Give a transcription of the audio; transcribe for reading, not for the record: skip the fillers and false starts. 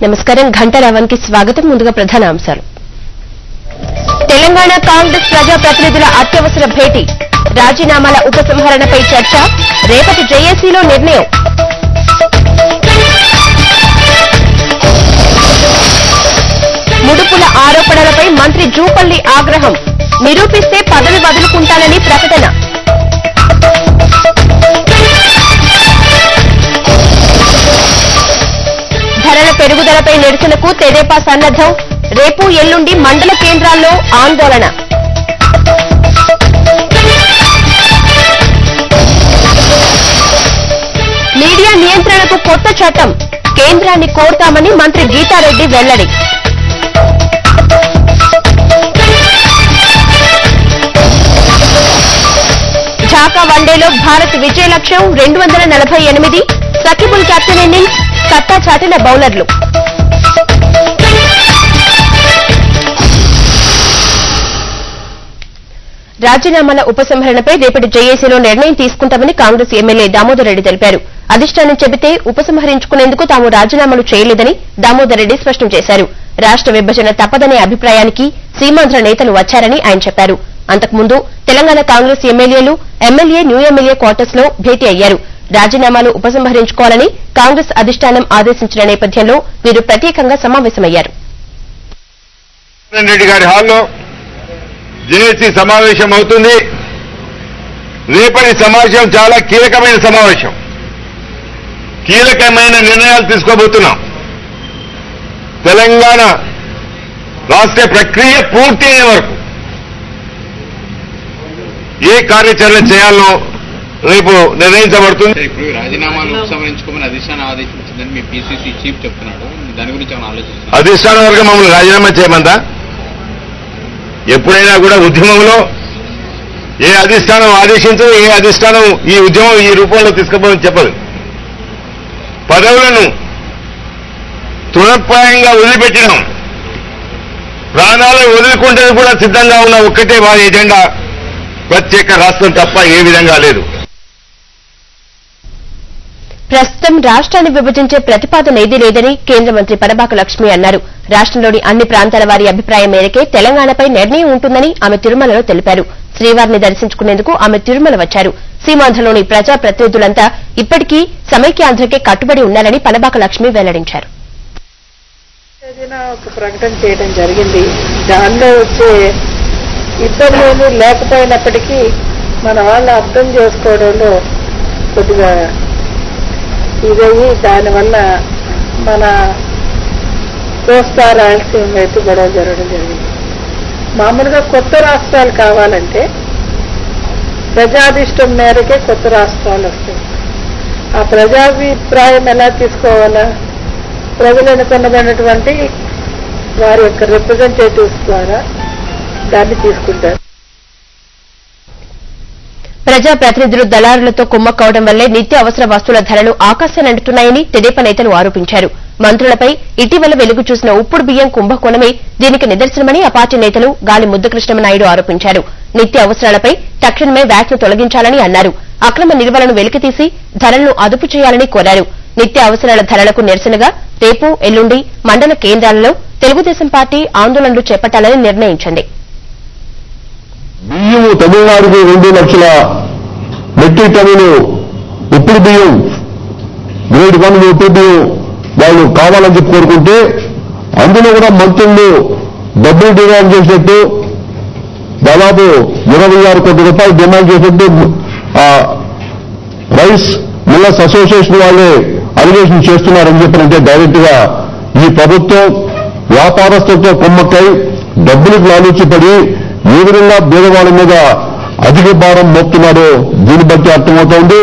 నమస్కారం ఘంటారావన్ కి స్వాగతం. ముందుగా ప్రధాన అంశాలు. తెలంగాణ కాంగ్రెస్ ప్రజాప్రతినిధుల అత్యవసర భేటీ, రాజీనామాల ఉపసంహరణపై చర్చ, రేపటి జేఏసీలో నిర్ణయం. ముడుపుల ఆరోపణలపై మంత్రి జూపల్లి ఆగ్రహం, నిరూపిస్తే పదవి వదులుకుంటానని ప్రకటన. ధరల పెరుగుదలపై నిరసనకు తెదేపా సన్నద్దం, రేపు ఎల్లుండి మండల కేంద్రాల్లో ఆందోళన. మీడియా నియంత్రణకు కొత్త చట్టం, కేంద్రాన్ని కోరుతామని మంత్రి గీతారెడ్డి వెల్లడి. ఢాకా వన్డేలో భారత్ విజయ లక్ష్యం 248, సకిబుల్ కెప్టెన్ ఇన్నింగ్స్, సత్తా చాటిన బౌలర్లు. రాజీనామాల ఉపసంహరణపై రేపటి జేఏసీలో నిర్ణయం తీసుకుంటామని కాంగ్రెస్ ఎమ్మెల్యే దామోదర్ రెడ్డి తెలిపారు. అధిష్టానం చెబితే ఉపసంహరించుకునేందుకు తాము రాజీనామాలు చేయలేదని దామోదర్ రెడ్డి స్పష్టం చేశారు. రాష్ట విభజన తప్పదనే అభిప్రాయానికి సీమాంధ్ర నేతలు వచ్చారని ఆయన చెప్పారు. అంతకుముందు తెలంగాణ కాంగ్రెస్ ఎమ్మెల్యేలు ఎమ్మెల్యే న్యూ ఎమ్మెల్యే క్వార్టర్స్ లో భేటీ అయ్యారు. రాజీనామాలు ఉపసంహరించుకోవాలని కాంగ్రెస్ అధిష్టానం ఆదేశించిన నేపథ్యంలో వీరు ప్రత్యేకంగా సమావేశమయ్యారు. జేఏసీ సమావేశం అవుతుంది. రేపటి సమావేశం చాలా కీలకమైన సమావేశం. కీలకమైన నిర్ణయాలు తీసుకోబోతున్నాం. తెలంగాణ రాష్ట్ర ప్రక్రియ పూర్తి అయ్యే వరకు ఏ కార్యాచరణ చేయాలో రేపు నిర్ణయించబడుతుంది. ఇప్పుడు రాజీనామాలు ఉపసంహరించుకోమని అధిష్టానం ఆదేశించిందని మీ పీసీసీ చీఫ్ చెప్తున్నాడు. దాని గురించి ఏమైనా ఆలోచిస్తున్నారు? అధిష్టాన వర్గం మమ్మల్ని రాజీనామా చేయమందా? ఎప్పుడైనా కూడా ఉద్యమంలో ఏ అధిష్టానం ఆదేశించదు, ఏ అధిష్టానం ఈ ఉద్యమం ఈ రూపంలో తీసుకుపోవని చెప్పదు. పదవులను తృణప్రాయంగా వదిలిపెట్టినాం. ప్రాణాలను వదులుకుంటే కూడా సిద్ధంగా ఉన్న ఒక్కటే వారి ఎజెండా, ప్రత్యేక రాష్ట్రం తప్ప ఏ విధంగా లేదు. ప్రస్తుతం రాష్ట్రాన్ని విభజించే ప్రతిపాదన ఏదీ లేదని కేంద్ర మంత్రి పరబాక లక్ష్మి అన్నారు. రాష్ట్రంలోని అన్ని ప్రాంతాల వారి అభిప్రాయం మేరకే తెలంగాణపై నిర్ణయం ఉంటుందని ఆమె తిరుమలలో తెలిపారు. శ్రీవారిని దర్శించుకునేందుకు ఆమె తిరుమల వచ్చారు. సీమాంధ్రలోని ప్రజాప్రతినిధులంతా ఇప్పటికీ సమైక్యాంధ్రకే కట్టుబడి ఉన్నారని పరబాక లక్ష్మి వెల్లడించారు. ఒక ప్రకటన చేయడం జరిగింది. దానిలో వచ్చే ఇబ్బందులు లేకపోయినప్పటికీ మన వాళ్ళు అర్థం చేసుకోవడంలో కొద్దిగా ఇదయ్యి దానివల్ల మన కోస్తా రాయలసీమ వైపు గొడవ జరగడం జరిగింది. మామూలుగా కొత్త రాష్ట్రాలు కావాలంటే ప్రజాభిష్టం మేరకే కొత్త రాష్ట్రాలు వస్తాయి. ఆ ప్రజాభిప్రాయం ఎలా తీసుకోవాలా? ప్రజలు ఎన్నుకున్నటువంటి వారి యొక్క రిప్రజెంటేటివ్స్ ద్వారా దాన్ని తీసుకుంటారు. ప్రజాప్రతినిధులు దళారులతో కుమ్మక్కవడం వల్లే నిత్య అవసర వస్తువుల ధరలు ఆకాశానంటున్నాయని తెదేపా నేతలు ఆరోపించారు. మంత్రులపై ఇటీవల వెలుగు చూసిన ఉప్పుడు బియ్యం కుంభకోణమే దీనికి నిదర్శనమని ఆ పార్టీ నేతలు గాలి ముద్దుకృష్ణమనాయుడు ఆరోపించారు. నిత్య అవసరాలపై తక్షణమే వ్యాట్ను తొలగించాలని అన్నారు. అక్రమ నిల్వలను వెలికితీసి ధరలను అదుపు చేయాలని కోరారు. నిత్య అవసరాల ధరలకు నిరసనగా రేపు ఎల్లుండి మండల కేంద్రాలలో తెలుగుదేశం పార్టీ ఆందోళనలు చేపట్టాలని నిర్ణయించింది. బియ్యం తమిళనాడుకు 2 లక్షల మెట్రిక్ టన్నులు ఉప్పుడు బియ్యం, గ్రేడ్ 1 ఉప్పుడు బియ్యం వాళ్ళు కావాలని చెప్పి కోరుకుంటే అందులో కూడా మంత్రులు డబ్బులు డిమాండ్ చేసినట్టు దాదాపు 26 కోట్ల రూపాయలు డిమాండ్ చేసినట్టు రైస్ మిల్లర్స్ అసోసియేషన్ వాళ్ళే అలిగేషన్ చేస్తున్నారని చెప్పినంటే డైరెక్ట్ గా ఈ ప్రభుత్వం వ్యాపారస్తులతో కొమ్మక్కై డబ్బులకు లాలూచిపడి ఏ విధంగా పేదవాళ్ళ మీద అధిక భారం మోపుతున్నారో దీన్ని బట్టి అర్థమవుతోంది.